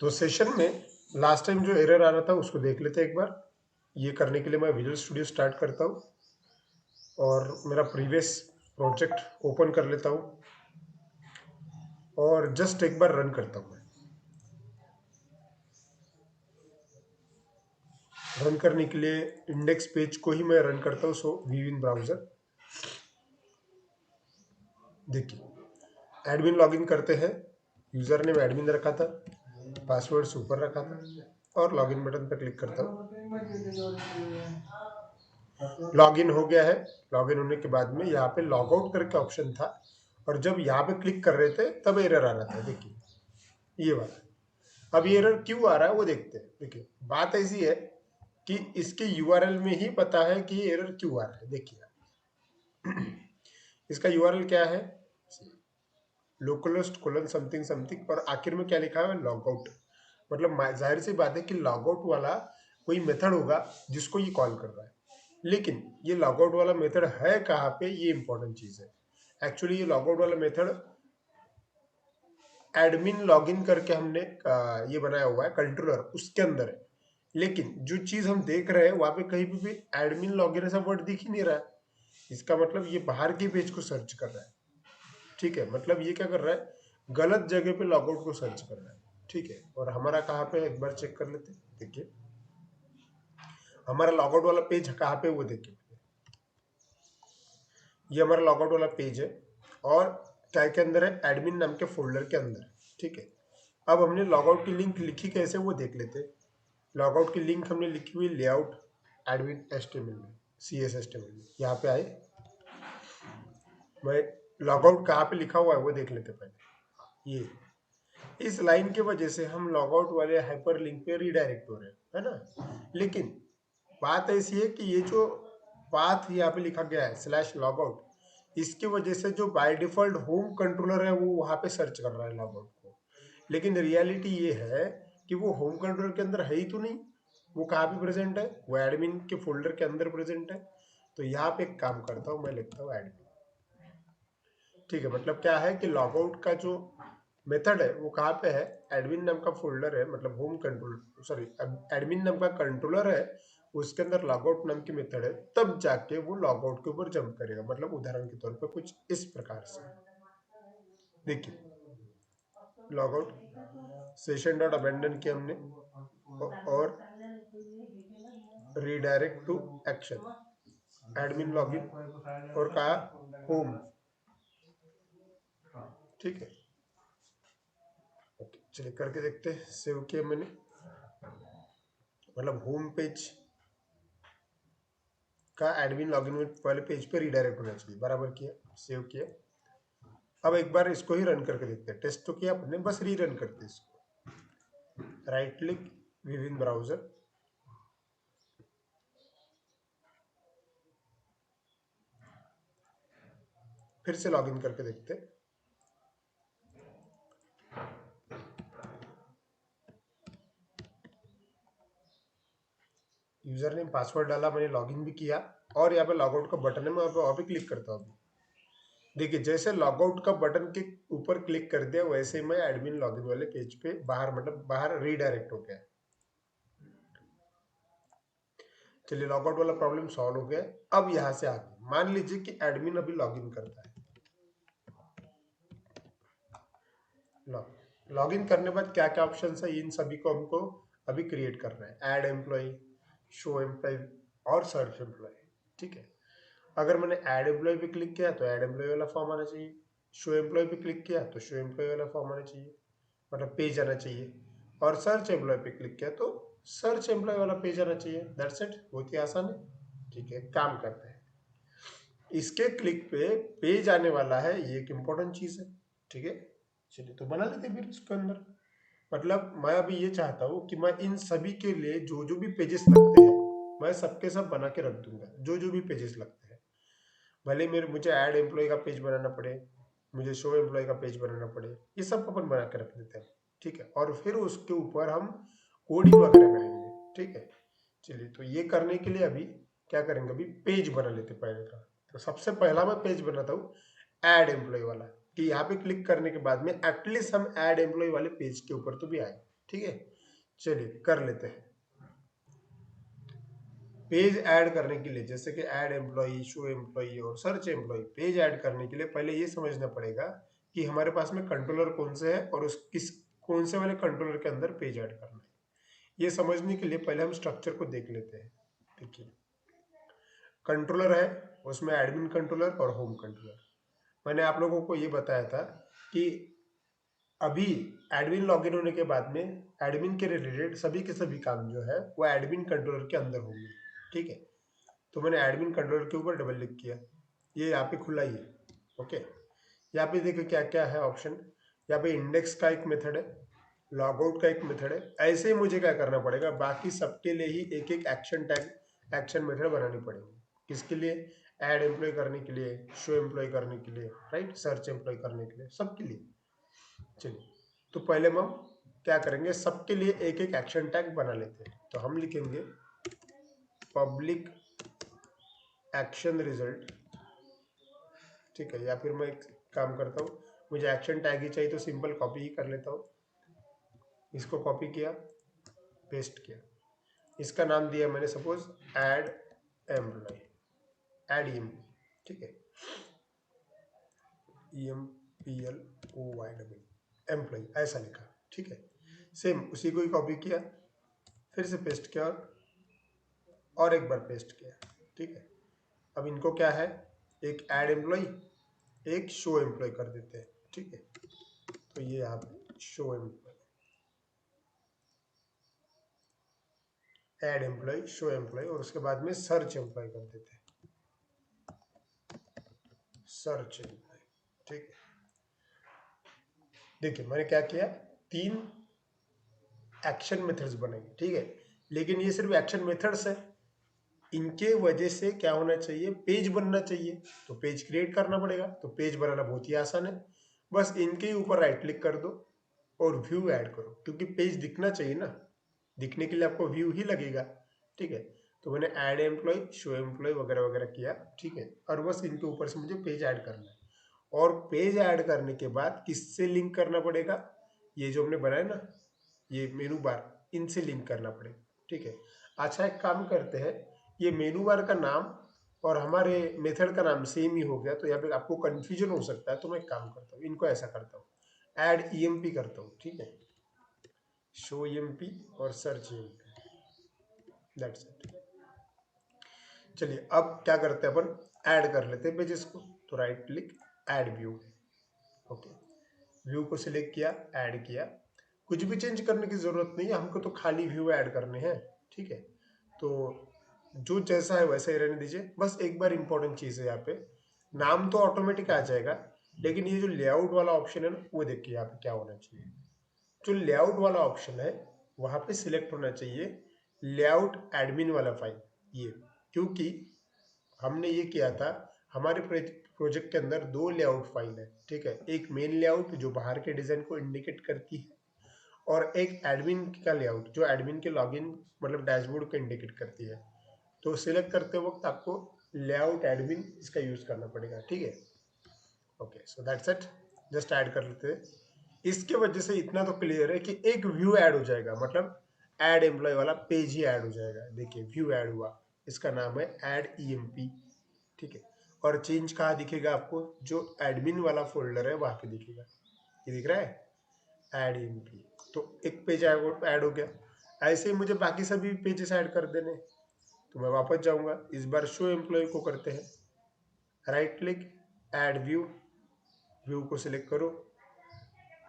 तो सेशन में last time जो एरर आ रहा था उसको देख लेते हैं एक बार। ये करने के लिए मैं विजुअल स्टूडियो स्टार्ट करता हूँ और मेरा प्रीवियस प्रोजेक्ट ओपन कर लेता हूँ और जस्ट एक बार रन करता हूँ। रन करने के लिए इंडेक्स पेज को ही मैं रन करता हूँ, सो विविन ब्राउजर। देखिए एडमिन लॉगिन करते हैं, यूजर ने एडमिन रखा था, पासवर्ड सुपर रखा था और लॉगिन बटन पर क्लिक करता हूँ। लॉगिन हो गया है। लॉगिन होने के बाद में यहाँ पे लॉग आउट करके ऑप्शन था और जब यहाँ पे क्लिक कर रहे थे तब एरर आ रहा था। देखिए ये वाला। अब ये एरर क्यों आ रहा है वो देखते हैं। देखिए बात ऐसी है कि इसके यूआरएल में ही पता है कि ये एरर क्यों आ रहा है। देखिए इसका यूआरएल क्या है, लोकलहोस्ट कोलन समथिंग समथिंग और आखिर में क्या लिखा है, लॉग आउट। मतलब जाहिर सी बात है कि लॉग आउट वाला कोई मेथड होगा जिसको ये कॉल कर रहा है। लेकिन ये लॉग आउट वाला मेथड है कहाँ पे, ये इंपॉर्टेंट चीज है। एक्चुअली ये लॉग आउट वाला मेथड एडमिन लॉगिन करके हमने ये बनाया हुआ है कंट्रोलर, उसके अंदर है। लेकिन जो चीज हम देख रहे हैं वहां पे कहीं भी एडमिन लॉगिन ऐसा वर्ड दिख ही नहीं रहा है। इसका मतलब ये बाहर के पेज को सर्च कर रहा है। ठीक है, मतलब ये क्या कर रहा है, गलत जगह पे लॉगआउट को सर्च कर रहा है। ठीक है, और हमारा कहाँ पे एक बार चेक कर लेते हैं। देखिए हमारा लॉगआउट वाला पेज कहाँ पे, वो देखिए ये हमारा लॉगआउट वाला पेज है और क्या के अंदर है, एडमिन नाम के फोल्डर के अंदर। ठीक है, अब हमने लॉगआउट की लिंक लिखी कैसे वो देख लेते हैं। लॉगआउट की लिंक हमने लिखी हुई लेआउट एडमिन एचटीएमएल में, सीएस एचटीएमएल में। यहाँ पे आए, मैं लॉगआउट कहाँ पे लिखा हुआ है वो देख लेते पहले। ये इस लाइन की वजह से हम लॉगआउट वाले हाइपर लिंक पे रिडायरेक्ट हो रहे हैं, है ना। लेकिन बात ऐसी है कि ये जो पाथ यहाँ पे लिखा गया है स्लैश लॉगआउट, इसकी वजह से जो बाय डिफॉल्ट होम कंट्रोलर है वो वहां पे सर्च कर रहा है लॉगआउट को। लेकिन रियलिटी ये है कि वो होम कंट्रोलर के अंदर है ही तो नहीं। वो कहाँ पे प्रेजेंट है, वो एडमिन के फोल्डर के अंदर प्रेजेंट है। तो यहाँ पे एक काम करता हूँ, मैं लिखता हूँ एडमिन। ठीक है, मतलब क्या है कि लॉगआउट का जो मेथड है वो कहाँ पे है, एडमिन नाम का फोल्डर है, मतलब होम कंट्रोल सॉरी एडमिन नाम का कंट्रोलर है, उसके अंदर लॉगआउट नाम की मेथड है। तब जाके वो लॉगआउट के ऊपर जंप करेगा। मतलब उदाहरण के तौर पे कुछ इस प्रकार से देखिए, लॉगआउट सेशन डॉट अबेंडन किया हमने और redirect to action admin login और कहा होम। ठीक है, ओके चलिए करके देखते हैं। सेव किया मैंने, मतलब होम पेज का एडमिन लॉगिन वाले पेज पे रीडायरेक्ट होना चाहिए। बराबर किया, सेव किया। अब एक बार इसको ही रन करके देखते हैं। टेस्ट तो किया आपने, बस री रन करते हैं इसको। राइट क्लिक विविन ब्राउजर, फिर से लॉगिन करके देखते हैं। यूजर नेम पासवर्ड डाला, मैंने लॉगिन भी किया और यहाँ पे लॉगआउट का बटन है, मैं वहाँ पे क्लिक करता हूँ। देखिए जैसे लॉगआउट का बटन के ऊपर क्लिक कर दिया वैसे मैं एडमिन लॉगिन वाले पेज पे बाहर, मतलब बाहर रीडायरेक्ट हो गया। चलिए लॉगआउट वाला प्रॉब्लम सॉल्व हो गया। अब यहाँ से आगे मान लीजिए कि एडमिन अभी लॉगिन करता है। लॉगिन करने के बाद क्या क्या ऑप्शन है, इन सभी को हमको अभी क्रिएट करना है। ऐड एम्प्लॉय, शो एम्प्लॉय और सर्च एम्प्लॉय। ठीक है, अगर मैंने ऐड एम्प्लॉय पे क्लिक किया तो ऐड एम्प्लॉय वाला फॉर्म आना चाहिए। शो एम्प्लॉय पे क्लिक किया तो शो एम्प्लॉय वाला फॉर्म आना चाहिए, मतलब पेज आना चाहिए। और सर्च एम्प्लॉय पे क्लिक किया तो सर्च एम्प्लॉय वाला पेज आना चाहिए। दैट्स इट, बहुत ही आसान है। ठीक है, काम करते हैं। इसके क्लिक पे पेज आने वाला है, ये एक इंपॉर्टेंट चीज है। ठीक है, चलिए तो बना लेते फिर इसके अंदर। मतलब मैं अभी ये चाहता हूँ कि मैं इन सभी के लिए जो जो भी पेजेस लगते हैं मैं सबके सब बना के रख दूंगा। जो जो भी पेजेस लगते हैं, भले मेरे मुझे ऐड एम्प्लॉय का पेज बनाना पड़े, मुझे शो एम्प्लॉय का पेज बनाना पड़े, ये सब अपन बना के रख देते हैं। ठीक है, और फिर उसके ऊपर हम कोडिंग वगैरह करेंगे। ठीक है, चलिए तो ये करने के लिए अभी क्या करेंगे, अभी पेज बना लेते पहले का। तो सबसे पहला मैं पेज बनाता हूँ ऐड एम्प्लॉय वाला, कि यहाँ पे क्लिक करने के बाद में एटलीस्ट हम ऐड एम्प्लॉय वाले पेज के ऊपर तो भी आए। ठीक है, चलिए कर लेते हैं। पेज ऐड करने के लिए, जैसे कि ऐड एम्प्लॉई, शो एम्प्लॉई और सर्च एम्प्लॉई, पेज ऐड करने के लिए पहले ये समझना पड़ेगा कि हमारे पास में कंट्रोलर कौन से है और उस किस कौन से वाले कंट्रोलर के अंदर पेज ऐड करना है। ये समझने के लिए पहले हम स्ट्रक्चर को देख लेते हैं। देखिए, कंट्रोलर है, उसमें एडमिन कंट्रोलर और होम कंट्रोलर। मैंने आप लोगों को ये बताया था कि अभी एडमिन लॉगिन होने के बाद में एडमिन के रिलेटेड सभी के सभी काम जो है वो एडमिन कंट्रोलर के अंदर होंगे। ठीक है, तो मैंने एडमिन कंट्रोलर के ऊपर डबल क्लिक किया, ये यहाँ पे खुला ही है। ओके, यहाँ पे देखो क्या क्या है ऑप्शन। यहाँ पे इंडेक्स का एक मेथड है, लॉगआउट का एक मेथड है। ऐसे ही मुझे क्या करना पड़ेगा, बाकी सबके लिए ही एक एक एक्शन टैग, एक्शन मेथड बनानी पड़ेगी। किसके लिए, ऐड एम्प्लॉय करने के लिए, शो एम्प्लॉय करने के लिए, राइट, सर्च एम्प्लॉय करने के लिए, सबके लिए। चलिए, तो पहले हम क्या करेंगे, सबके लिए एक एक एक्शन टैग बना लेते हैं। तो हम लिखेंगे पब्लिक एक्शन रिजल्ट। ठीक है, या फिर मैं एक काम करता हूँ, मुझे एक्शन टैग ही चाहिए तो सिंपल कॉपी ही कर लेता हूँ। इसको कॉपी किया, पेस्ट किया, इसका नाम दिया मैंने suppose add employ, add EM. ठीक है, EMPLOY एम्प्लॉय ऐसा लिखा। ठीक है, सेम उसी को ही कॉपी किया, फिर से पेस्ट किया और एक बार पेस्ट किया। ठीक है, अब इनको क्या है, एक ऐड एम्प्लॉय, एक शो एम्प्लॉय कर देते हैं। ठीक है, तो ये यहाँ पे show employ, add employ, show employ और उसके बाद में सर्च एम्प्लॉय कर देते हैं, सर्च एम्प्लॉय। ठीक है, देखिए मैंने क्या किया, 3 एक्शन मेथड्स बनाएंगे। ठीक है, लेकिन ये सिर्फ एक्शन मेथड्स है, इनके वजह से क्या होना चाहिए, पेज बनना चाहिए। तो पेज क्रिएट करना पड़ेगा, तो पेज बनाना बहुत ही आसान है, बस इनके ऊपर राइट क्लिक कर दो और व्यू ऐड करो, क्योंकि पेज दिखना चाहिए ना, दिखने के लिए आपको व्यू ही लगेगा। ठीक है, तो मैंने ऐड एम्प्लॉय, शो एम्प्लॉय वगैरह वगैरह किया। ठीक है, और बस इनके ऊपर से मुझे पेज ऐड करना है। और पेज ऐड करने के बाद किससे लिंक करना पड़ेगा, ये जो हमने बनाया ना, ये मेनू बार, इनसे लिंक करना पड़ेगा। ठीक है, अच्छा एक काम करते हैं, ये मेनू बार का नाम और हमारे मेथड का नाम सेम ही हो गया, तो यहाँ पे आपको कंफ्यूजन हो सकता है, तो मैं एक काम करता हूँ, इनको ऐसा करता हूँ, ऐड ईएमपी करता हूँ। ठीक है, शो ईएमपी और सर्च ईएमपी, दैट्स इट। चलिए अब क्या करते हैं, अपन ऐड कर लेते हैं पेजेस को। तो right click, add view. Okay, view को सिलेक्ट किया, ऐड किया, कुछ भी चेंज करने की जरूरत नहीं है, हमको तो खाली व्यू ऐड करने हैं। ठीक है, तो जो जैसा है वैसा ही रहने दीजिए। बस एक बार इंपॉर्टेंट चीज है यहाँ पे, नाम तो ऑटोमेटिक आ जाएगा, लेकिन ये जो लेआउट वाला ऑप्शन है ना, वो देखिए यहाँ पे क्या होना चाहिए। जो लेआउट वाला ऑप्शन है वहां पे सिलेक्ट होना चाहिए लेआउट एडमिन वाला फाइल, ये, क्योंकि हमने ये किया था, हमारे प्रोजेक्ट के अंदर 2 लेआउट फाइल है। ठीक है, एक मेन लेआउट जो बाहर के डिजाइन को इंडिकेट करती है, और एक एडमिन का लेआउट जो एडमिन के लॉगिन मतलब डैशबोर्ड को इंडिकेट करती है। तो सिलेक्ट करते वक्त आपको लेआउट एडमिन इसका यूज करना पड़ेगा। ठीक है, okay, so that's it, just add कर लेते हैं। इसके वजह से इतना तो क्लियर है कि एक व्यू ऐड हो जाएगा, मतलब ऐड एम्प्लॉय वाला पेज ही ऐड हो जाएगा। देखिए व्यू ऐड हुआ, इसका नाम है ऐड ईएमपी। ठीक है, और चेंज कहाँ दिखेगा आपको, जो एडमिन वाला फोल्डर है वहां पे दिखेगा, ये दिख रहा है ऐड ईएमपी। तो एक पेज ऐड हो गया, ऐसे ही मुझे बाकी सभी पेजेस ऐड कर देने। तो मैं वापस जाऊंगा, इस बार शो एम्प्लॉय को करते हैं, right click, add view, view को सिलेक्ट करो,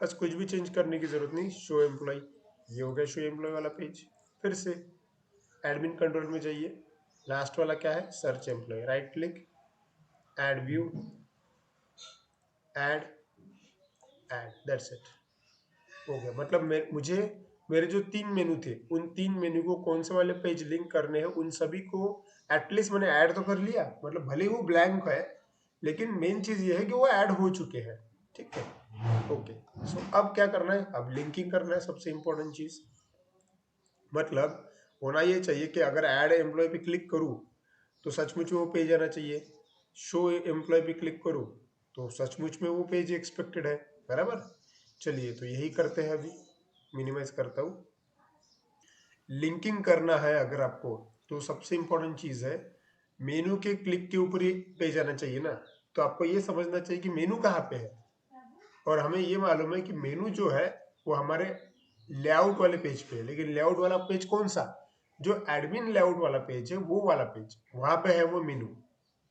बस कुछ भी चेंज करने की जरूरत नहीं, शो एम्प्लॉय, ये हो गया शो एम्प्लॉय वाला पेज। फिर से एडमिन कंट्रोल में जाइए, लास्ट वाला क्या है, search employ, right click, add view, add, add, that's it, हो गया। मतलब मुझे मेरे जो 3 मेनू थे, उन 3 मेनू को कौन से वाले पेज लिंक करने हैं, उन सभी को एटलीस्ट मैंने ऐड तो कर लिया, मतलब भले ही वो ब्लैंक है, लेकिन मेन चीज ये है कि वो ऐड हो चुके हैं। ठीक है, ओके, सो अब क्या करना है, अब लिंकिंग करना है, सबसे इंपॉर्टेंट चीज। मतलब होना ये चाहिए कि अगर ऐड एम्प्लॉय पे क्लिक करूँ तो सचमुच में वो पेज आना चाहिए, शो एम्प्लॉय पे क्लिक करूँ तो सचमुच में वो पेज एक्सपेक्टेड है, बराबर। चलिए तो यही करते हैं अभी। मिनिमाइज करता हूँ। लिंकिंग करना है अगर आपको, तो सबसे इंपॉर्टेंट चीज है, मेनू के क्लिक के ऊपर ही पेज आना चाहिए ना। तो आपको ये समझना चाहिए कि मेनू कहाँ पे है, और हमें ये मालूम है कि मेनू जो है वो हमारे लेआउट वाले पेज पे है। लेकिन लेआउट वाला पेज कौन सा? जो एडमिन लेआउट वाला पेज है वो वाला पेज, वहां पे है वो मेनू।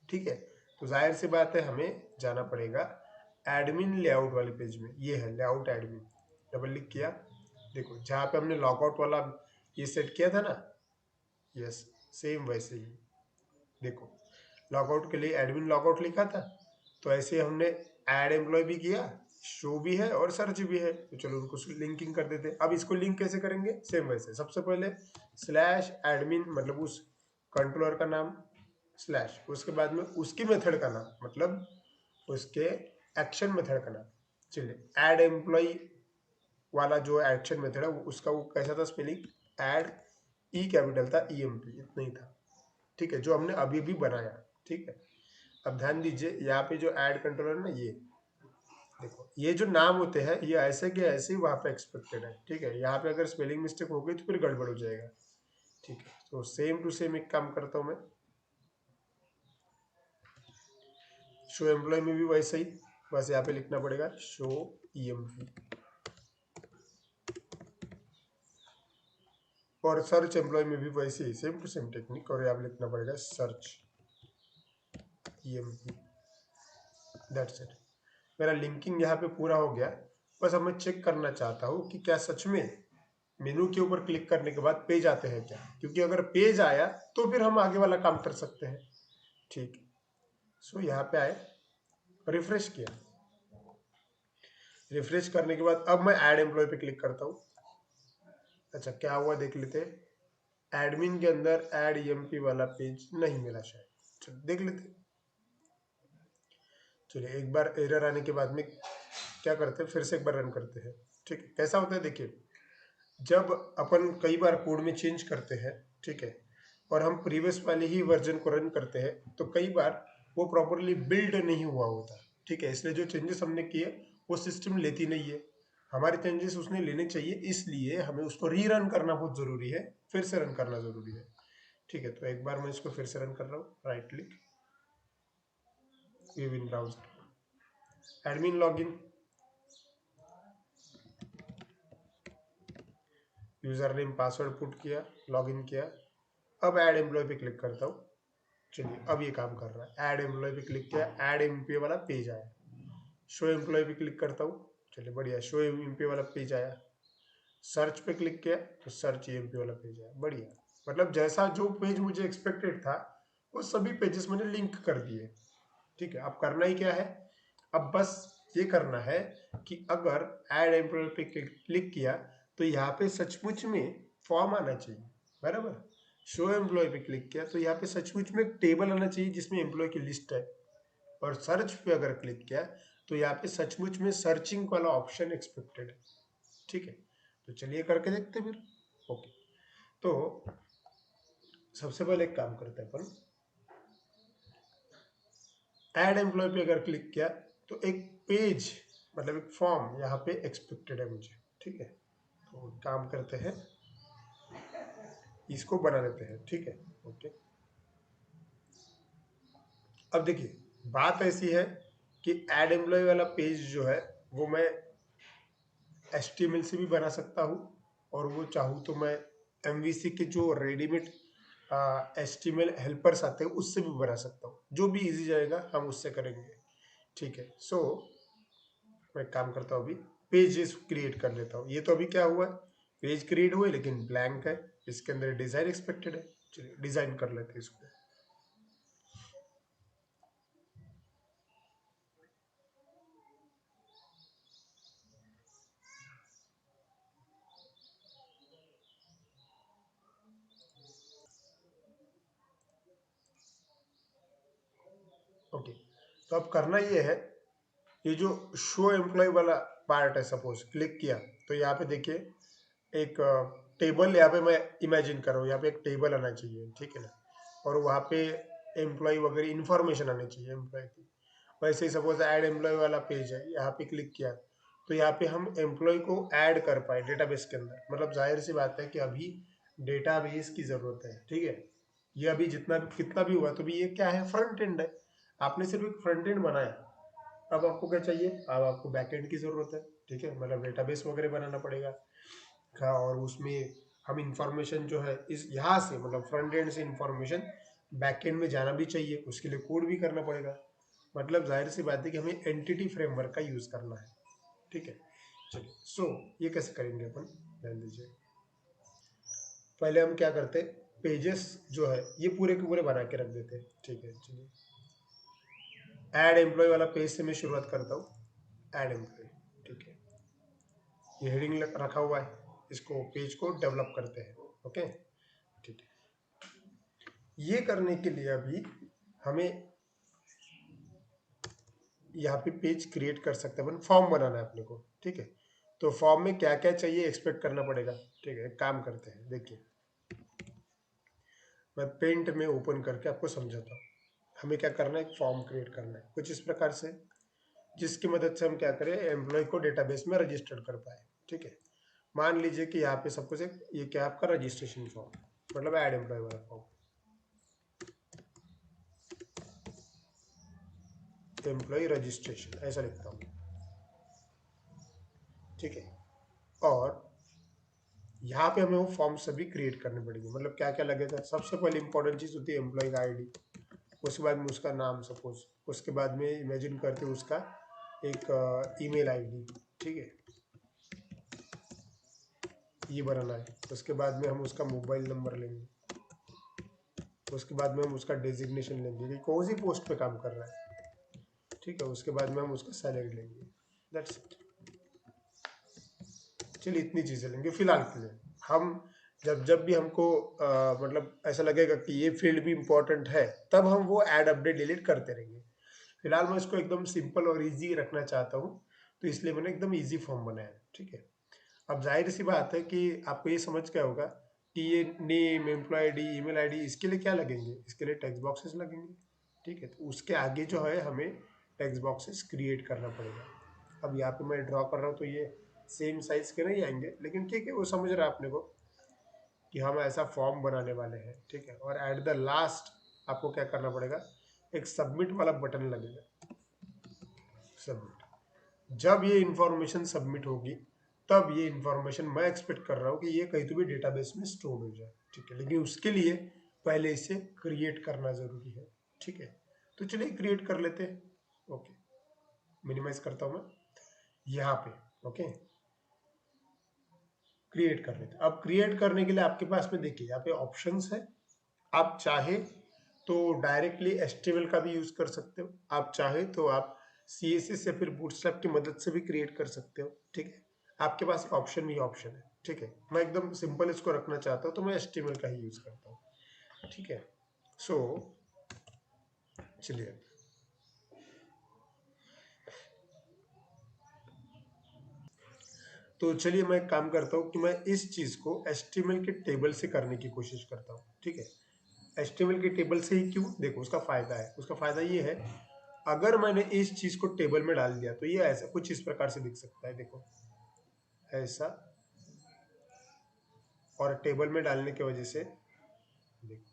ठीक है, तो जाहिर सी बात है हमें जाना पड़ेगा एडमिन लेआउट वाले पेज में। ये है लेआउट एडमिन, डबल क्लिक किया, देखो जहाँ पे हमने लॉगआउट वाला ये सेट किया था ना, यस, सेम वैसे ही देखो, लॉगआउट के लिए एडमिन लॉगआउट लिखा था, तो ऐसे हमने ऐड एम्प्लॉय भी किया, शो भी है और सर्च भी है। तो चलो उनको लिंकिंग कर देते। अब इसको लिंक कैसे करेंगे? सेम वैसे, सबसे पहले स्लैश एडमिन मतलब उस कंट्रोलर का नाम, स्लैश, उसके बाद में उसकी मेथड का नाम मतलब उसके एक्शन मेथड का नाम। चलिए, ऐड एम्प्लॉय वाला जो एक्शन मेथड है उसका वो कैसा था स्पेलिंग? ऐड, ई कैपिटल था, ई एम पी, इतना ही था। ठीक है, जो हमने अभी भी बनाया। ठीक है, अब ध्यान दीजिए यहाँ पे जो ऐड कंट्रोलर ना, ये देखो, ये जो नाम होते हैं ये ऐसे के ऐसे ही वहां पे एक्सपेक्टेड है। ठीक है, यहाँ पे अगर स्पेलिंग मिस्टेक हो गई तो फिर गड़बड़ हो जाएगा। ठीक है, तो सेम टू सेम एक काम करता हूँ मैं, शो एम्प्लॉय में भी वैसे ही, बस यहाँ पे लिखना पड़ेगा शो ई एम पी, और सर्च एम्प्लॉय में भी वैसे ही सेम टू सेम टेक्निक, और यहाँ पे लिखना पड़ेगा search E M P. That's it, मेरा लिंकिंग यहाँ पे पूरा हो गया। बस अब मैं चेक करना चाहता हूँ कि क्या सच में मेनू के ऊपर क्लिक करने के बाद पेज आते हैं क्या, क्योंकि अगर पेज आया तो फिर हम आगे वाला काम कर सकते हैं। ठीक, सो यहाँ पे आए, रिफ्रेश किया, रिफ्रेश करने के बाद अब मैं ऐड एम्प्लॉय पे क्लिक करता हूँ। अच्छा, क्या हुआ देख लेते हैं। एडमिन के अंदर ऐड ईएमपी वाला पेज नहीं मिला शायद, चलो देख लेते हैं। चलिए, एक बार एरर आने के बाद में क्या करते हैं, फिर से एक बार रन करते हैं। ठीक है, कैसा होता है देखिए, जब अपन कई बार कोड में चेंज करते हैं, ठीक है, और हम प्रीवियस वाले ही वर्जन को रन करते हैं, तो कई बार वो प्रॉपरली बिल्ड नहीं हुआ होता। ठीक है, इसलिए जो चेंजेस हमने किए वो सिस्टम लेती नहीं है, हमारे चेंजेस उसने लेने चाहिए, इसलिए हमें उसको रीरन करना बहुत जरूरी है, फिर से रन करना जरूरी है। ठीक है, तो एक बार मैं इसको फिर से रन कर रहा हूँ, राइट क्लिक, व्यू इन browser, admin login, user name password put किया, लॉगिन किया। अब ऐड एम्प्लॉय पे क्लिक करता हूँ। चलिए, अब ये काम कर रहा है, ऐड एम्प्लॉय पे क्लिक किया, ऐड एमपी वाला पेज आया। शो एम्प्लॉय पे क्लिक करता हूँ, चलिए बढ़िया, शो एमपी वाला पेज आया। सर्च पे क्लिक किया तो सर्च एमपी वाला पेज आया, बढ़िया। मतलब जैसा जो पेज मुझे एक्सपेक्टेड था वो सभी पेजेस मैंने लिंक कर दिए। ठीक है, अब करना ही क्या है, अब बस ये करना है कि अगर ऐड एम्प्लॉय पे क्लिक किया तो यहाँ पे सचमुच में फॉर्म आना चाहिए, बराबर। शो एम्प्लॉय पे क्लिक किया तो यहाँ पे सचमुच में एक टेबल आना चाहिए जिसमें एम्प्लॉय की लिस्ट है, और सर्च पे अगर क्लिक किया तो यहाँ पे सचमुच में सर्चिंग वाला ऑप्शन एक्सपेक्टेड है। ठीक है, तो चलिए करके देखते हैं फिर। ओके, तो सबसे पहले एक काम करते हैं अपन, ऐड एम्प्लॉय पे अगर क्लिक किया तो एक पेज मतलब एक फॉर्म यहाँ पे एक्सपेक्टेड है मुझे। ठीक है, तो काम करते हैं, इसको बना लेते हैं। ठीक है, ओके। अब देखिए, बात ऐसी है कि ऐड एम्प्लॉय वाला पेज जो है वो मैं HTML से भी बना सकता हूँ, और वो चाहूँ तो मैं MVC के जो रेडीमेड HTML हेल्पर्स आते हैं उससे भी बना सकता हूँ, जो भी इजी जाएगा हम उससे करेंगे। ठीक है, सो मैं काम करता हूँ, अभी पेजेस क्रिएट कर लेता हूँ। ये तो अभी क्या हुआ है, पेज क्रिएट हुए लेकिन ब्लैंक है, इसके अंदर डिजाइन एक्सपेक्टेड है। चलिए डिजाइन कर लेते हैं इसको। ओके, तो अब करना ये है, ये जो शो एम्प्लॉय वाला पार्ट है, सपोज क्लिक किया तो यहाँ पे देखिए एक टेबल यहाँ पे मैं इमेजिन कर रहा हूँ, यहाँ पे एक टेबल आना चाहिए। ठीक है ना, और वहाँ पे एम्प्लॉय वगैरह इन्फॉर्मेशन आनी चाहिए एम्प्लॉय की। वैसे ही सपोज ऐड एम्प्लॉय वाला पेज है, यहाँ पे क्लिक किया तो यहाँ पे हम एम्प्लॉय को ऐड कर पाए डेटाबेस के अंदर। मतलब जाहिर सी बात है कि अभी डेटाबेस की जरूरत है, ठीक है। ये अभी जितना भी कितना भी हुआ तो भी ये क्या है, फ्रंट एंड है। आपने सिर्फ एक फ्रंट एंड बनाया, अब आपको क्या चाहिए, अब आपको बैक एंड की जरूरत है, ठीक है। मतलब डेटाबेस वगैरह बनाना पड़ेगा का, और उसमें हम इंफॉर्मेशन जो है इस यहाँ से मतलब फ्रंट एंड से इंफॉर्मेशन बैक एंड में जाना भी चाहिए, उसके लिए कोड भी करना पड़ेगा। मतलब जाहिर सी बात है कि हमें एंटिटी फ्रेमवर्क का यूज करना है, ठीक है। चलिए ये कैसे करेंगे अपन, ध्यान दीजिए। पहले हम क्या करते, पेजेस जो है ये पूरे के पूरे बना के रख देते हैं, ठीक है। चलिए ऐड एम्प्लॉय वाला पेज से मैं शुरुआत करता हूँ। ऐड एम्प्लॉय, ठीक है। ये हेडिंग रखा हुआ है, इसको पेज को डेवलप करते हैं, ओके, ठीक है। ये करने के लिए अभी हमें यहाँ पे पेज क्रिएट कर सकते हैं, अपन फॉर्म बनाना है अपने को, ठीक है। तो फॉर्म में क्या क्या चाहिए एक्सपेक्ट करना पड़ेगा, ठीक है। एक काम करते हैं, देखिए मैं पेंट में ओपन करके आपको समझाता हूँ। हमें क्या करना है, एक फॉर्म क्रिएट करना है कुछ इस प्रकार से, जिसकी मदद से हम क्या करें, एम्प्लॉय को डेटाबेस में रजिस्टर कर पाए, ठीक है। मान लीजिए कि यहाँ पे सब कुछ एक, ये क्या आपका रजिस्ट्रेशन फॉर्म, मतलब ऐड एम्प्लॉय वाला फॉर्म, एम्प्लॉय रजिस्ट्रेशन ऐसा लिखता हूँ, ठीक है। और यहाँ पे हमें वो फॉर्म सभी क्रिएट करने पड़ेंगे। मतलब क्या क्या लगेगा, सबसे पहले इंपॉर्टेंट चीज होती है एम्प्लॉय का आईडी, उसके बाद में उसका नाम सपोज, उसके बाद में इमेजिन करते हैं उसका एक ईमेल आईडी, ठीक है, ये बनाना है। उसके बाद में हम उसका मोबाइल नंबर लेंगे, उसके बाद में हम उसका डेजिग्नेशन लेंगे कि कौन सी पोस्ट पे काम कर रहा है, ठीक है। उसके बाद में हम उसका सैलरी लेंगे, दैट्स इट। चलिए इतनी चीज़ें लेंगे फिलहाल के लिए। हम जब जब भी हमको मतलब ऐसा लगेगा कि ये फील्ड भी इम्पोर्टेंट है, तब हम वो ऐड अपडेट डिलीट करते रहेंगे। फिलहाल मैं इसको एकदम सिंपल और इजी रखना चाहता हूँ, तो इसलिए मैंने एकदम इजी फॉर्म बनाया, ठीक है। अब जाहिर सी बात है कि आपको ये समझ क्या होगा कि ये name, employ ID, email ID, इसके लिए क्या लगेंगे, इसके लिए टेक्स्ट बॉक्सेस लगेंगे, ठीक है। तो उसके आगे जो है हमें टेक्स्ट बॉक्सेस क्रिएट करना पड़ेगा। अब यहाँ पे मैं ड्रॉ कर रहा हूँ तो ये सेम साइज के नहीं आएंगे, लेकिन ठीक है, वो समझ रहा है अपने को कि हम ऐसा फॉर्म बनाने वाले हैं, ठीक है। और एट द लास्ट आपको क्या करना पड़ेगा, एक सबमिट वाला बटन लगेगा, सबमिट। जब ये इंफॉर्मेशन सबमिट होगी, तब ये इंफॉर्मेशन मैं एक्सपेक्ट कर रहा हूँ कि ये कहीं तो भी डेटाबेस में स्टोर हो जाए, ठीक है। लेकिन उसके लिए पहले इसे क्रिएट करना जरूरी है, ठीक है। तो चलिए क्रिएट कर लेते हैं, ओके। मिनिमाइज करता हूँ मैं यहाँ पे, ओके। क्रिएट कर लेते हैं। अब क्रिएट करने के लिए आपके पास में देखिए यहाँ पे ऑप्शंस है। आप चाहे तो डायरेक्टली एचटीएमएल का भी यूज कर सकते हो, आप चाहे तो आप सीएसएस या फिर बूटस्ट्रैप की मदद से भी क्रिएट कर सकते हो, ठीक है। आपके पास ऑप्शन ही ऑप्शन है, ठीक है। मैं एकदम सिंपल इसको रखना चाहता हूँ तो मैं एचटीएमएल का ही यूज करता हूँ, ठीक है। सो चलिए तो चलिए मैं एक काम करता हूँ कि मैं इस चीज को एचटीएमएल के टेबल से करने की कोशिश करता हूँ, ठीक है। एचटीएमएल के टेबल से ही क्यों, देखो उसका फायदा है, उसका फायदा ये है, अगर मैंने इस चीज को टेबल में डाल दिया तो ये ऐसा कुछ इस प्रकार से दिख सकता है, देखो ऐसा। और टेबल में डालने की वजह से देखो,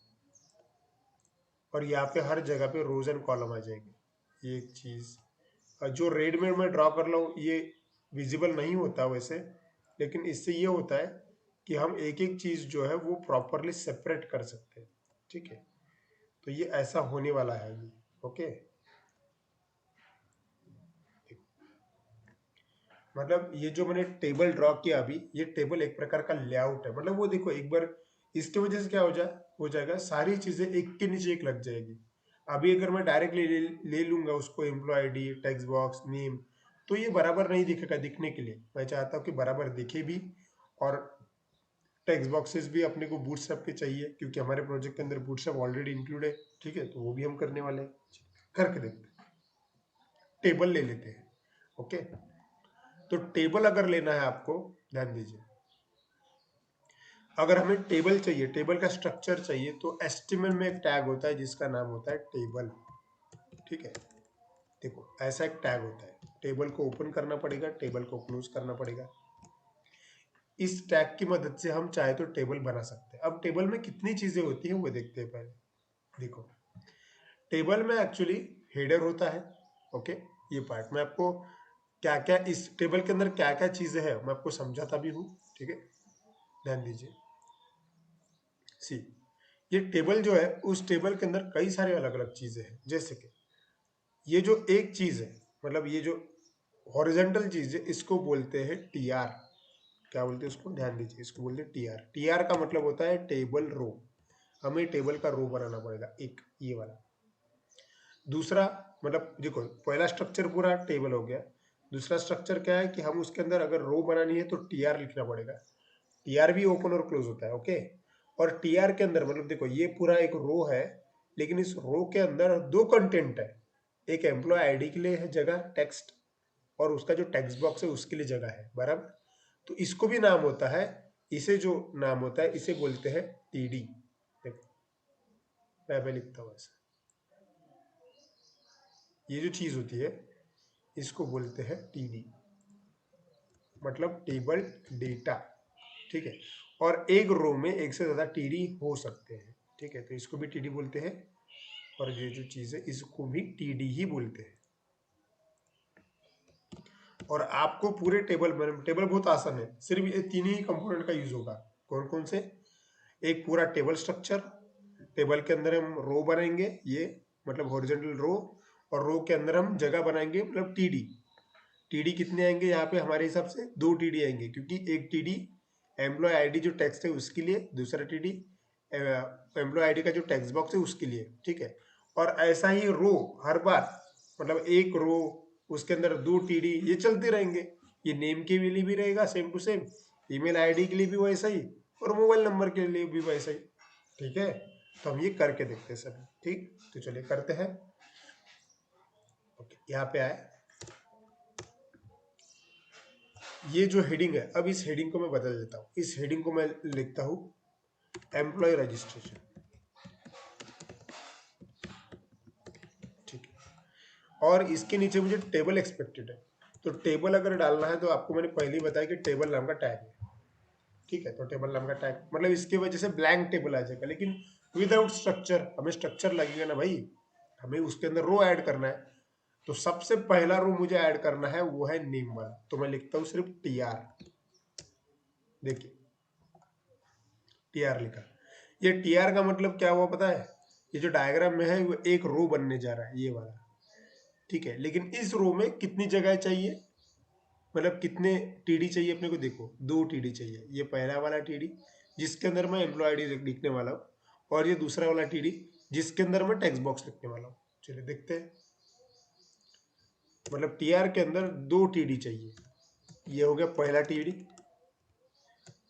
और यहाँ पे हर जगह पे रोज एंड कॉलम आ जाएंगे। ये एक चीज जो रेड में मैं ड्रॉ कर रहा हूँ ये विजिबल नहीं होता वैसे, लेकिन इससे ये होता है कि हम एक एक चीज जो है वो प्रॉपरली सेपरेट कर सकते हैं, ठीक है। तो ये ऐसा होने वाला है अभी, ओके। मतलब ये जो मैंने टेबल ड्रॉ किया अभी, ये टेबल एक प्रकार का लेआउट है। मतलब वो देखो एक बार इसकी वजह से क्या हो जाएगा, सारी चीजें एक के नीचे एक लग जाएगी। अभी अगर मैं डायरेक्टली ले लूंगा उसको, employ ID, text box, name, तो ये बराबर नहीं दिखेगा दिखने के लिए। मैं चाहता हूँ कि बराबर दिखे भी, और टेक्स्ट बॉक्सेस भी अपने को बूटस्ट्रैप के चाहिए क्योंकि हमारे प्रोजेक्ट के अंदर बूटस्ट्रैप ऑलरेडी इंक्लूड है, ठीक है। तो वो भी हम करने वाले हैं, करके देखते हैं। टेबल ले लेते हैं, ओके। तो टेबल अगर लेना है आपको, ध्यान दीजिए, अगर हमें टेबल चाहिए, टेबल का स्ट्रक्चर चाहिए, तो एचटीएमएल में एक टैग होता है जिसका नाम होता है टेबल, ठीक है। देखो ऐसा एक टैग होता है टेबल को ओपन करना पड़ेगा, टेबल को क्लोज करना पड़ेगा। इस टैग की मदद से हम चाहे तो टेबल बना सकते हैं। अब टेबल में कितनी चीजें होती हैं वो देखते हैं पहले। देखो, टेबल में एक्चुअली हेडर होता है, ओके, ये पार्ट मैं आपको क्या क्या इस टेबल के अंदर क्या क्या चीजें हैं मैं आपको समझाता भी हूँ, ठीक है, ध्यान दीजिए। सी, ये टेबल जो है उस टेबल के अंदर कई सारे अलग अलग चीजें हैं, जैसे कि ये जो एक चीज है, मतलब ये जो हॉरिजॉन्टल चीज है, इसको बोलते हैं टीआर। क्या बोलते हैं उसको, ध्यान दीजिए, इसको बोलते हैं टीआर। टीआर का मतलब होता है टेबल रो। हमें टेबल का रो बनाना पड़ेगा, एक ये वाला। दूसरा, मतलब देखो, पहला स्ट्रक्चर पूरा टेबल हो गया। दूसरा स्ट्रक्चर क्या है कि हम उसके अंदर अगर रो बनानी है तो टीआर लिखना पड़ेगा। टीआर भी ओपन और क्लोज होता है, ओके। और टीआर के अंदर मतलब देखो, ये पूरा एक रो है, लेकिन इस रो के अंदर दो कंटेंट है। एक एम्प्लॉय आईडी के लिए है जगह, टेक्स्ट, और उसका जो टेक्स्ट बॉक्स है उसके लिए जगह है, बराबर। तो इसको भी नाम होता है, इसे जो नाम होता है इसे बोलते हैं टीडी। देखो, मैं लिखता हूँ ऐसा, ये जो चीज होती है इसको बोलते हैं टीडी, मतलब टेबल डेटा, ठीक है। और एक रो में एक से ज्यादा टीडी हो सकते हैं, ठीक है, तो इसको भी टीडी बोलते हैं। और ये जो चीज है इसको भी टीडी ही बोलते हैं। और आपको पूरे टेबल में, टेबल बहुत आसान है, सिर्फ ये तीन ही कंपोनेंट का यूज होगा। कौन कौन से, एक पूरा टेबल स्ट्रक्चर, टेबल के अंदर हम रो बनाएंगे, ये मतलब हॉरिजॉन्टल रो, और रो के अंदर हम जगह बनाएंगे, मतलब टीडी। टीडी कितने आएंगे यहाँ पे हमारे हिसाब से, दो टीडी आएंगे, क्योंकि एक टीडी एम्प्लॉय आईडी जो टेक्स्ट है उसके लिए, दूसरा टीडी एम्प्लॉय आईडी का जो टेक्स्ट बॉक्स है उसके लिए, ठीक है। और ऐसा ही रो हर बार, मतलब एक रो उसके अंदर दो टीडी, ये चलते रहेंगे। ये नेम के लिए भी रहेगा same to same, email ID के लिए भी वैसा ही, और मोबाइल नंबर के लिए भी वैसा ही, ठीक है। तो हम ये करके देखते हैं सभी, ठीक, तो चलिए करते हैं। ओके, यहाँ पे आए, ये जो हेडिंग है, अब इस हेडिंग को मैं बदल देता हूँ। इस हेडिंग को मैं लिखता हूँ एम्प्लॉय रजिस्ट्रेशन, ठीक है। और इसके नीचे मुझे टेबल एक्सपेक्टेड है, तो टेबल अगर डालना है तो आपको मैंने पहले ही बताया कि टेबल नाम का टैग है, ठीक है। तो टेबल नाम का टैग मतलब इसकी वजह से ब्लैंक टेबल आ जाएगा, लेकिन विदाउट स्ट्रक्चर, हमें स्ट्रक्चर लगेगा ना भाई, हमें उसके अंदर रो ऐड करना है। तो सबसे पहला रो मुझे ऐड करना है वो है नेम वाला, तो मैं लिखता हूँ सिर्फ टीआर। देखिए, टीआर लिखा। ये टीआर का मतलब क्या हुआ पता है, ये जो डायग्राम में है वो एक रो बनने जा रहा है, ये वाला, ठीक है। लेकिन इस रो में कितनी जगह चाहिए, मतलब कितने टीडी चाहिए अपने को, देखो दो टीडी चाहिए। ये पहला वाला टीडी जिसके अंदर मैं एम्प्लॉय आईडी लिखने वाला हूँ, और ये दूसरा वाला टीडी जिसके अंदर मैं टेक्स्ट बॉक्स लिखने वाला हूँ। चलिए देखते हैं, मतलब टीआर के अंदर दो टीडी चाहिए। ये हो गया पहला टीडी,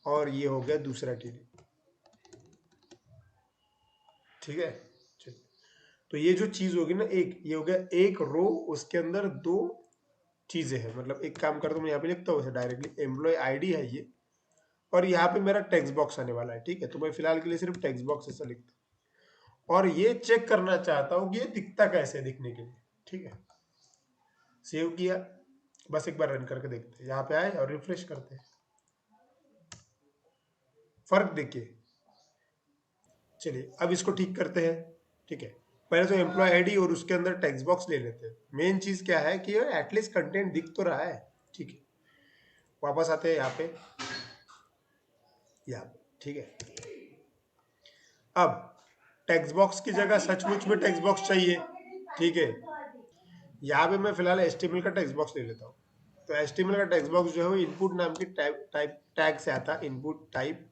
और ये हो गया दूसरा टीडी, ठीक है। चलिए, तो ये जो चीज होगी ना, एक ये हो गया एक रो, उसके अंदर दो चीजें हैं। मतलब एक काम करता हूँ, मैं यहाँ पे लिखता हूँ डायरेक्टली, एम्प्लॉय आईडी है ये, और यहाँ पे मेरा टेक्स्ट बॉक्स आने वाला है, ठीक है। तो मैं फिलहाल के लिए सिर्फ टेक्स्ट बॉक्स ऐसा लिखता हूँ, और ये चेक करना चाहता हूँ कि ये दिखता कैसे है दिखने के लिए, ठीक है। सेव किया, बस एक बार रन करके देखते हैं। यहाँ पे आए और रिफ्रेश करते हैं, फर्क देखिए। चलिए अब इसको ठीक करते हैं, ठीक है। पहले तो एम्प्लॉय आईडी और उसके अंदर टेक्स्ट बॉक्स ले लेते हैं। मेन चीज क्या है कि एटलीस्ट कंटेंट दिख तो रहा है, ठीक है। वापस आते हैं यहाँ पे, ठीक है। अब टेक्स्ट बॉक्स की जगह सचमुच में टेक्स्ट बॉक्स चाहिए, ठीक है। यहाँ पे मैं फिलहाल HTML का टेक्स्ट बॉक्स ले लेता हूँ। तो HTML का टेक्स्ट बॉक्स जो है वो इनपुट नाम की टाइप टैग से आता है, इनपुट टाइप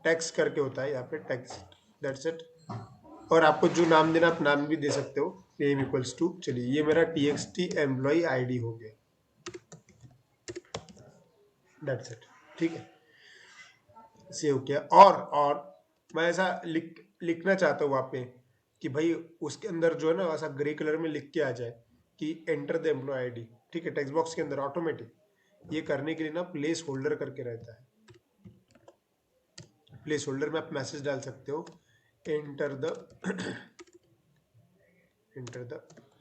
टेक्स्ट करके होता है यहाँ पे, टेक्स्ट, दैट्स इट। और आपको जो नाम देना आप नाम भी दे सकते हो, नेम इक्वल्स टू, चलिए ये मेरा txt एम्प्लॉय आईडी हो गया, दैट्स इट, ठीक है। सेव किया, और मैं ऐसा लिखना चाहता हूँ वहाँ पे कि भाई उसके अंदर जो है ना ऐसा ग्रे कलर में लिख के आ जाए कि एंटर द एम्प्लॉय आईडी, ठीक है। टेक्स्ट बॉक्स के अंदर ऑटोमेटिक ये करने के लिए ना प्लेस होल्डर करके रहता है। प्लेस होल्डर में आप मैसेज डाल सकते हो, एंटर द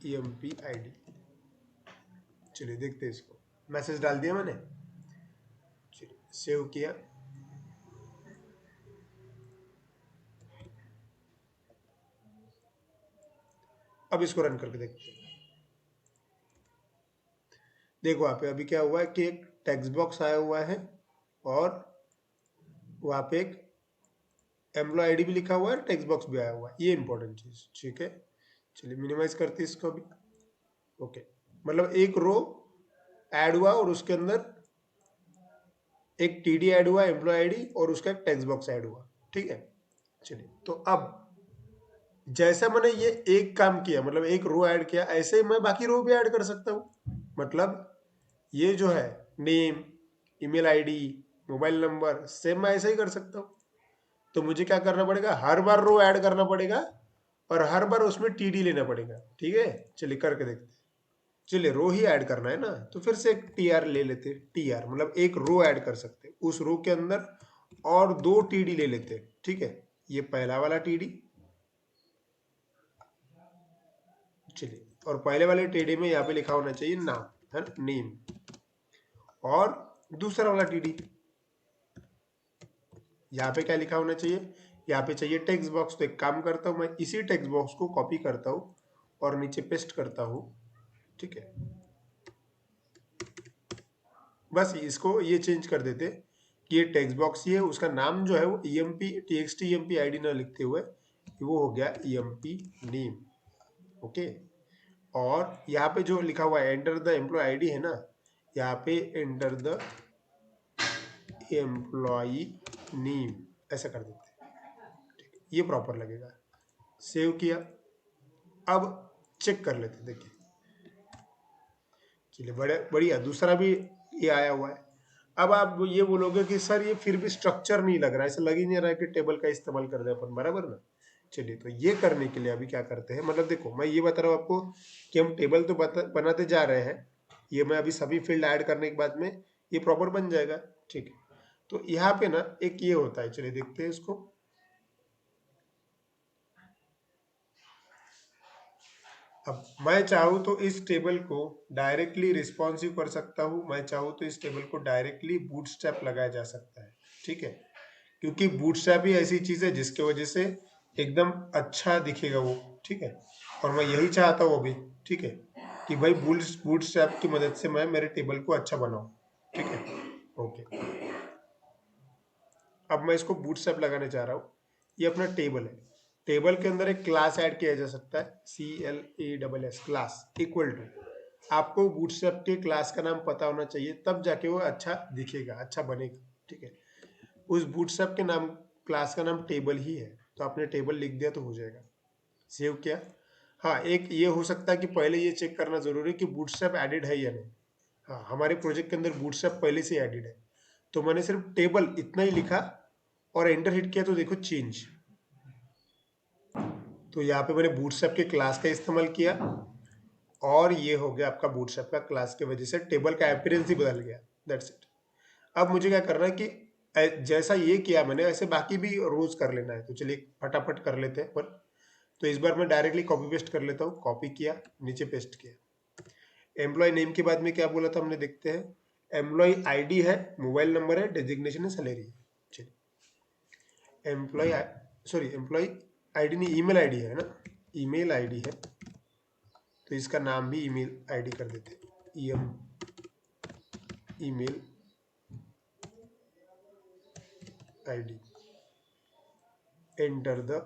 EMP ID, चलिए देखते हैं इसको। मैसेज डाल दिया मैंने, चलिए सेव किया। अब इसको रन करके देखते हैं। देखो वहाँ पे अभी क्या हुआ है कि एक टेक्स्ट बॉक्स आया हुआ है और वहाँ पे एक एम्प्लॉय आईडी भी लिखा हुआ है, टेक्स्ट बॉक्स भी आया हुआ है। ये इंपॉर्टेंट चीज, ठीक है। चलिए मिनिमाइज करते हैं इसको अभी। ओके, मतलब एक रो ऐड हुआ और उसके अंदर एक टीडी ऐड हुआ, एम्प्लॉय आईडी, और उसका एक टेक्स्ट बॉक्स ऐड हुआ, ठीक है। चलिए तो अब जैसा मैंने ये एक काम किया, मतलब एक रो ऐड किया, ऐसे ही मैं बाकी रो भी ऐड कर सकता हूँ। मतलब ये जो है name, email ID, mobile number, same मैं ऐसे ही कर सकता हूँ। तो मुझे क्या करना पड़ेगा, हर बार रो ऐड करना पड़ेगा और हर बार उसमें टीडी लेना पड़ेगा, ठीक है। चलिए करके देखते हैं। चलिए रो ही ऐड करना है ना, तो फिर से एक टीआर ले लेते हैं। टीआर मतलब एक रो ऐड कर सकते हैं, उस रो के अंदर और दो टीडी ले लेते हैं, ठीक है। ये पहला वाला टीडी, चलिए, और पहले वाले टीडी में यहाँ पे लिखा होना चाहिए नाम, है ना, नेम। और दूसरा वाला टीडी, यहाँ पे क्या लिखा होना चाहिए, यहाँ पे चाहिए टेक्स्ट बॉक्स। तो एक काम करता हूँ, मैं इसी टेक्स्ट बॉक्स को कॉपी करता हूँ और नीचे पेस्ट करता हूँ, ठीक है। बस इसको ये चेंज कर देते कि ये टेक्स्ट बॉक्स ही है, उसका नाम जो है वो emp txt emp id ना लिखते हुए वो हो गया emp नेम, ओके। और यहाँ पे जो लिखा हुआ है एंटर द एम्प्लॉय आईडी है ना, यहाँ पे एंटर द एम्प्लॉय नेम ऐसा कर देते हैं, ये प्रॉपर लगेगा। सेव किया। अब चेक कर लेते हैं, देखिए। चलिए बड़े बढ़िया, दूसरा भी ये आया हुआ है। अब आप ये बोलोगे कि सर ये फिर भी स्ट्रक्चर नहीं लग रहा है, ऐसा लग ही नहीं रहा है कि टेबल का इस्तेमाल कर रहे अपन, बराबर ना। चलिए तो ये करने के लिए अभी क्या करते हैं, मतलब देखो मैं ये बता रहा हूँ आपको कि हम टेबल तो बनाते जा रहे हैं। ये मैं अभी सभी फील्ड ऐड करने के बाद में ये प्रॉपर बन जाएगा, ठीक है। तो यहाँ पे ना एक ये होता है, चलिए देखते हैं इसको। अब मैं चाहूँ तो इस टेबल को डायरेक्टली रिस्पॉन्सिव कर सकता हूँ, मैं चाहूँ तो इस टेबल को डायरेक्टली बूटस्ट्रैप लगाया जा सकता है, ठीक है। क्योंकि बूटस्ट्रैप ही ऐसी चीज़ है जिसके वजह से एकदम अच्छा दिखेगा वो, ठीक है। और मैं यही चाहता हूँ अभी, ठीक है, कि भाई बूटस्ट्रैप की मदद से मैं मेरे टेबल को अच्छा बनाऊँ, ठीक है। ओके, अब मैं इसको बूटस्ट्रैप लगाने जा रहा हूँ। ये अपना टेबल है, टेबल के अंदर एक क्लास ऐड किया जा सकता है, CLASS क्लास इक्वल टू, आपको बूटस्ट्रैप के क्लास का नाम पता होना चाहिए, तब जाके वो अच्छा दिखेगा, अच्छा बनेगा, ठीक है। उस बूटस्ट्रैप के नाम, क्लास का नाम टेबल ही है, तो आपने टेबल लिख दिया तो हो जाएगा। सेव किया। हाँ, एक ये हो सकता है कि पहले ये चेक करना जरूरी है कि बूटस्ट्रैप एडिड है या नहीं। हाँ, हमारे प्रोजेक्ट के अंदर बूटस्ट्रैप पहले से एडिड है, तो मैंने सिर्फ टेबल इतना ही लिखा और एंटर हिट किया तो देखो चेंज। तो यहाँ पे मैंने बूटस्ट्रैप के क्लास का इस्तेमाल किया और ये हो गया आपका बूटस्ट्रैप का क्लास की वजह से टेबल का अपीयरेंस ही बदल गया, दैट्स इट। अब मुझे क्या करना है कि जैसा ये किया मैंने ऐसे बाकी भी रोज कर लेना है, तो चलिए फटाफट कर लेते हैं पर। तो इस बार मैं डायरेक्टली कॉपी पेस्ट कर लेता हूँ, कॉपी किया, नीचे पेस्ट किया। एम्प्लॉय नेम के बाद में क्या बोला था हमने, देखते हैं। एम्प्लॉय आईडी है, मोबाइल नंबर है, डेजिग्नेशन है, सैलरी है। चलिए एम्प्लॉय, सॉरी एम्प्लॉय आईडी नहीं, ईमेल आईडी है ना, ईमेल आईडी है, तो इसका नाम भी ईमेल आईडी कर देते हैं, email ID, enter the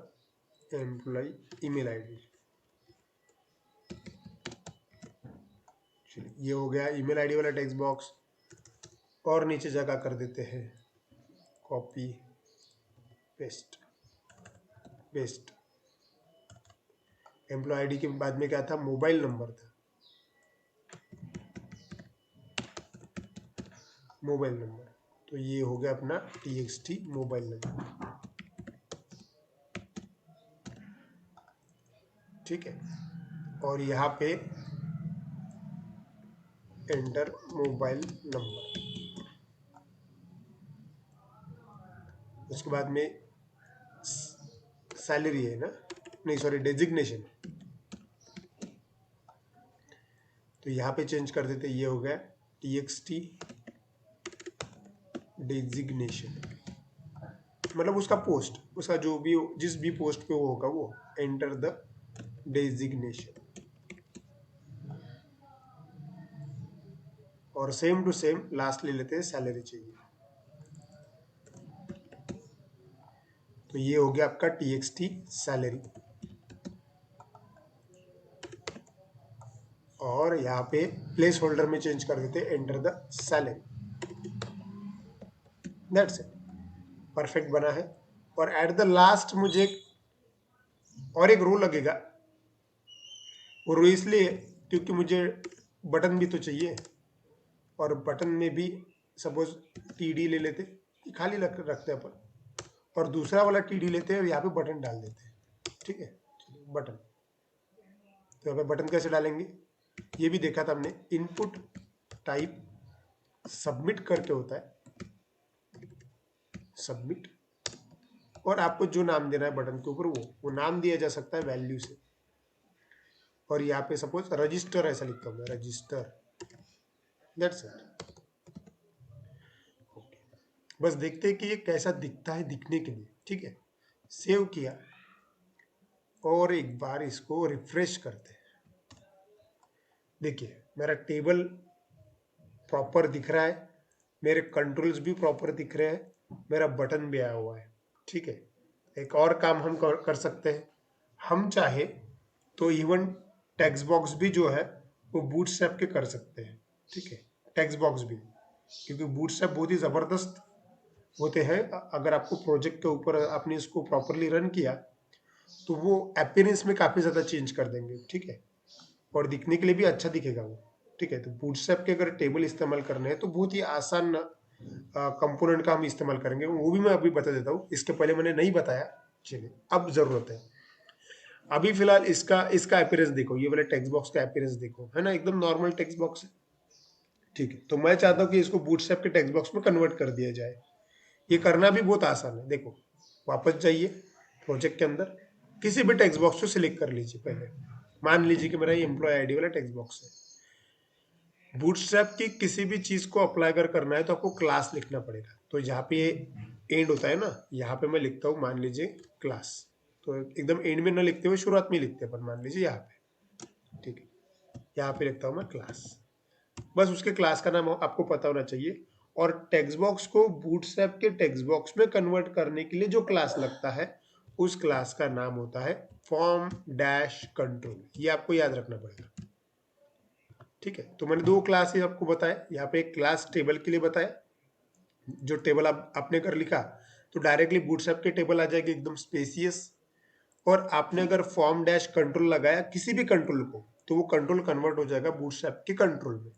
employ email ID. चलिए ये हो गया ईमेल आईडी वाला टेक्स्ट बॉक्स। और नीचे जगह कर देते हैं copy paste, paste. Employ ID के बाद में क्या था, मोबाइल नंबर था, मोबाइल नंबर। तो ये हो गया अपना txt मोबाइल नंबर, ठीक है। और यहाँ पे एंटर मोबाइल नंबर, उसके बाद में सैलरी है ना, नहीं सॉरी डेजिग्नेशन, तो यहाँ पे चेंज कर देते, ये हो गया txt डेजिग्नेशन, मतलब उसका पोस्ट, उसका जो भी जिस भी पोस्ट पे वो होगा वो एंटर द डेजिग्नेशन। और सेम टू सेम लास्ट ले लेते हैं, सैलरी चाहिए। तो ये हो गया आपका txt सैलरी। और यहाँ पे प्लेस होल्डर में चेंज कर देते हैं enter the salary. That's it, perfect बना है। और एट द लास्ट मुझे और एक रो लगेगा। वो रो इसलिए क्योंकि मुझे बटन भी तो चाहिए, और बटन में भी सपोज टीडी ले लेते, खाली रखते हैं अपन, और दूसरा वाला टीडी लेते हैं और यहाँ पे बटन डाल देते हैं। ठीक है, बटन। तो यहाँ पे बटन कैसे डालेंगे ये भी देखा था हमने, इनपुट टाइप सबमिट करके होता है, सबमिट, और आपको जो नाम देना है बटन के ऊपर वो नाम दिया जा सकता है वैल्यू से। और यहाँ पे सपोज रजिस्टर ऐसा लिखता हूँ मैं, रजिस्टर, दैट्स इट। ओके, बस देखते हैं कि ये कैसा दिखता है दिखने के लिए। ठीक है, सेव किया और एक बार इसको रिफ्रेश करते हैं। देखिए मेरा टेबल प्रॉपर दिख रहा है, मेरे कंट्रोल्स भी प्रॉपर दिख रहे हैं, मेरा बटन भी आया हुआ है। ठीक है, एक और काम हम कर सकते हैं, हम चाहे तो इवन टेक्स्ट बॉक्स भी जो है वो बूटस्ट्रैप के कर सकते हैं। ठीक है, टेक्स्ट बॉक्स भी, क्योंकि बूटस्ट्रैप बहुत ही ज़बरदस्त होते हैं। अगर आपको प्रोजेक्ट के ऊपर आपने इसको प्रॉपरली रन किया तो वो अपीयरेंस में काफ़ी ज़्यादा चेंज कर देंगे। ठीक है, और दिखने के लिए भी अच्छा दिखेगा वो। ठीक है, तो बूटस्ट्रैप के अगर टेबल इस्तेमाल करने हैं तो बहुत ही आसान कंपोनेंट का हम इस्तेमाल करेंगे, वो भी मैं अभी बता देता हूँ। इसके पहले मैंने नहीं बताया, चलिए अब ज़रूरत है। अभी फिलहाल इसका अपीयरेंस देखो, ये वाले टेक्स्ट बॉक्स का अपीयरेंस देखो, है ना, एकदम नॉर्मल टेक्स्ट बॉक्स है। ठीक है, तो मैं चाहता हूँ कि इसको बूटस्ट्रैप के टेक्स्ट बॉक्स में कन्वर्ट कर दिया जाए। ये करना भी बहुत आसान है। देखो, वापस जाइए प्रोजेक्ट के अंदर, किसी भी टेक्स्ट बॉक्स को सिलेक्ट कर लीजिए। पहले मान लीजिए कि मेरा ये एम्प्लॉय आईडी वाला टेक्स्ट बॉक्स है। बूटस्ट्रैप की किसी भी चीज को अप्लाई अगर करना है तो आपको क्लास लिखना पड़ेगा। तो जहाँ पे एंड होता है ना, यहाँ पे मैं लिखता हूँ मान लीजिए क्लास। तो एकदम एंड में ना लिखते हुए शुरुआत में लिखते हैं अपन, मान लीजिए यहाँ पे। ठीक है, यहाँ पे लिखता हूँ मैं क्लास, बस उसके क्लास का नाम आपको पता होना चाहिए। और टेक्स्ट बॉक्स को बूटस्ट्रैप के टेक्स्ट बॉक्स में कन्वर्ट करने के लिए जो क्लास लगता है उस क्लास का नाम होता है फॉर्म डैश कंट्रोल। ये आपको याद रखना पड़ेगा। ठीक है, तो मैंने दो क्लास ही आपको बताया। यहाँ पे एक क्लास टेबल के लिए बताया, जो टेबल आपने कर लिखा तो डायरेक्टली बूटस्ट्रैप के टेबल आ जाएगी एकदम स्पेसियस। और आपने अगर फॉर्म डैश कंट्रोल लगाया किसी भी कंट्रोल को तो वो कंट्रोल कन्वर्ट हो जाएगा बूटस्ट्रैप के कंट्रोल में।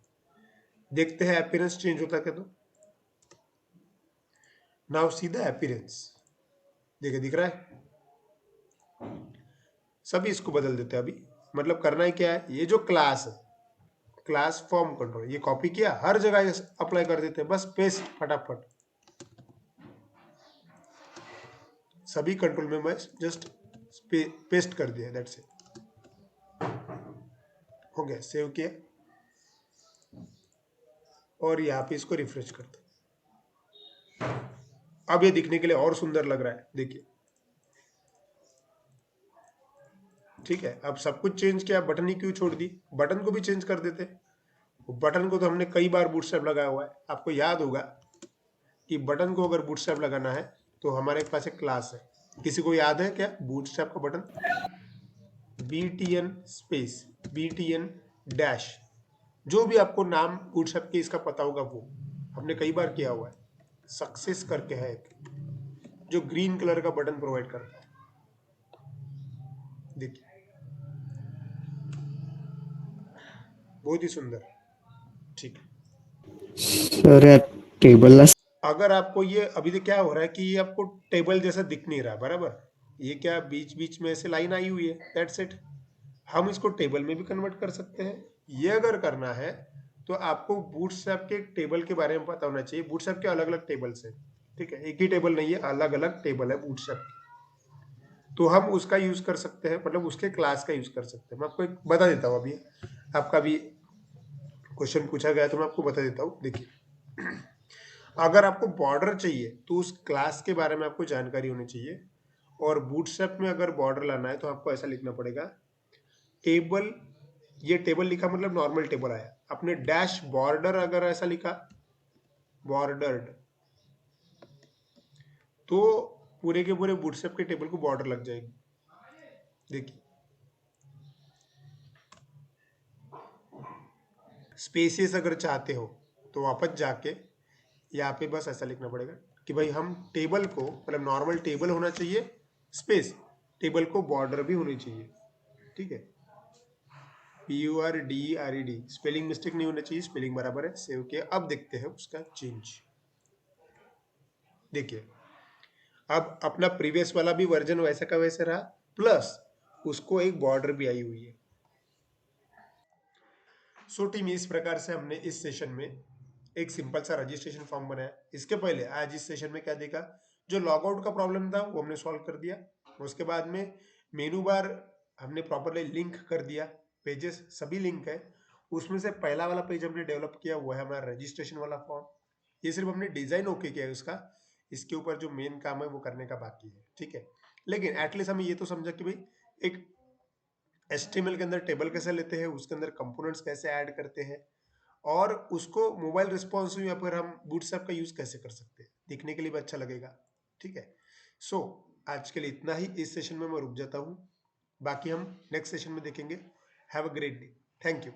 देखते हैं अपीयरेंस चेंज होता क्या। तो नाउ सी द अपीयरेंस, देखिए दिख रहा है। सभी इसको बदल देते हैं अभी। मतलब करना ही क्या है, ये जो क्लास है, क्लास फॉर्म कंट्रोल, ये कॉपी किया, हर जगह अप्लाई कर देते हैं, बस पेस्ट फटाफट। सभी कंट्रोल में मैं जस्ट पेस्ट कर दिया, दैट्स इट, हो गया, सेव किया और यहाँ पे इसको रिफ्रेश करते। अब ये दिखने के लिए और सुंदर लग रहा है, देखिए। ठीक है, अब सब कुछ चेंज किया, बटन ही क्यों छोड़ दी, बटन को भी चेंज कर देते। बटन को तो हमने कई बार बूटस्ट्रैप लगाया हुआ है, आपको याद होगा कि बटन को अगर बूटस्ट्रैप लगाना है तो हमारे पास एक क्लास है। किसी को याद है क्या बूटस्ट्रैप का button? btn space btn dash, जो भी आपको नाम बूटस्ट्रैप के इसका पता होगा वो हमने कई बार किया हुआ है। सक्सेस करके है एक, जो ग्रीन कलर का बटन प्रोवाइड करता है, देखिए बहुत ही सुंदर। ठीक है सर यार टेबल अगर आपको ये अभी तो क्या हो रहा है कि ये आपको टेबल जैसा दिख नहीं रहा, बराबर, ये क्या बीच बीच में ऐसे लाइन आई हुई है, दैट्स इट। हम इसको टेबल में भी कन्वर्ट कर सकते हैं। ये अगर करना है तो आपको बूटस्ट्रैप के टेबल के बारे में पता होना चाहिए। बूटस्ट्रैप के अलग अलग टेबल्स है, ठीक है, एक ही टेबल नहीं है, अलग अलग टेबल है बूटस्ट्रैप की। तो हम उसका यूज कर सकते हैं, मतलब उसके क्लास का यूज कर सकते हैं। मैं आपको एक बता देता हूँ अभी, आपका भी क्वेश्चन पूछा गया तो मैं आपको बता देता हूँ। देखिए, अगर आपको बॉर्डर चाहिए तो उस क्लास के बारे में आपको जानकारी होनी चाहिए, और बूटस्ट्रैप में अगर बॉर्डर लाना है तो आपको ऐसा लिखना पड़ेगा, टेबल, ये टेबल लिखा मतलब नॉर्मल टेबल आया, आपने डैश बॉर्डर अगर ऐसा लिखा बॉर्डर्ड, तो पूरे के पूरे बूटस्ट्रैप के टेबल को बॉर्डर लग जाएगी। देखिए, स्पेसिस अगर चाहते हो तो वापस जाके यहाँ पे बस ऐसा लिखना पड़ेगा कि भाई हम टेबल को, मतलब नॉर्मल टेबल होना चाहिए, स्पेस, टेबल को बॉर्डर भी होनी चाहिए। ठीक है, PURDERED, स्पेलिंग मिस्टेक नहीं होना चाहिए, स्पेलिंग बराबर है। सेव किया, अब देखते हैं उसका चेंज। देखिए, अब अपना प्रीवियस वाला भी वर्जन वैसा का वैसे रहा, प्लस उसको एक बॉर्डर भी आई हुई है। सो टीम, इस प्रकार से हमने इस सेशन में एक सिंपल सा रजिस्ट्रेशन फॉर्म बनाया। इसके पहले आज इस सेशन में क्या देखा, जो लॉगआउट का प्रॉब्लम था वो हमने सॉल्व कर दिया। उसके बाद में मेनू बार हमने प्रॉपरली लिंक कर दिया, पेजेस सभी लिंक है। उसमें से पहला वाला पेज हमने डेवलप किया, वो है हमारा रजिस्ट्रेशन वाला फॉर्म। ये सिर्फ हमने डिजाइन ओके किया है उसका, इसके ऊपर जो मेन काम है वो करने का बाकी है। ठीक है, लेकिन एटलीस्ट हमें ये तो समझा कि भाई एक HTML के अंदर टेबल कैसे लेते हैं, उसके अंदर कंपोनेंट्स कैसे ऐड करते हैं, और उसको मोबाइल रिस्पॉन्सिव या फिर हम बूटस्ट्रैप का यूज कैसे कर सकते हैं, दिखने के लिए भी अच्छा लगेगा। ठीक है, सो आज के लिए इतना ही। इस सेशन में मैं रुक जाता हूँ, बाकी हम नेक्स्ट सेशन में देखेंगे। Have a great day, thank you.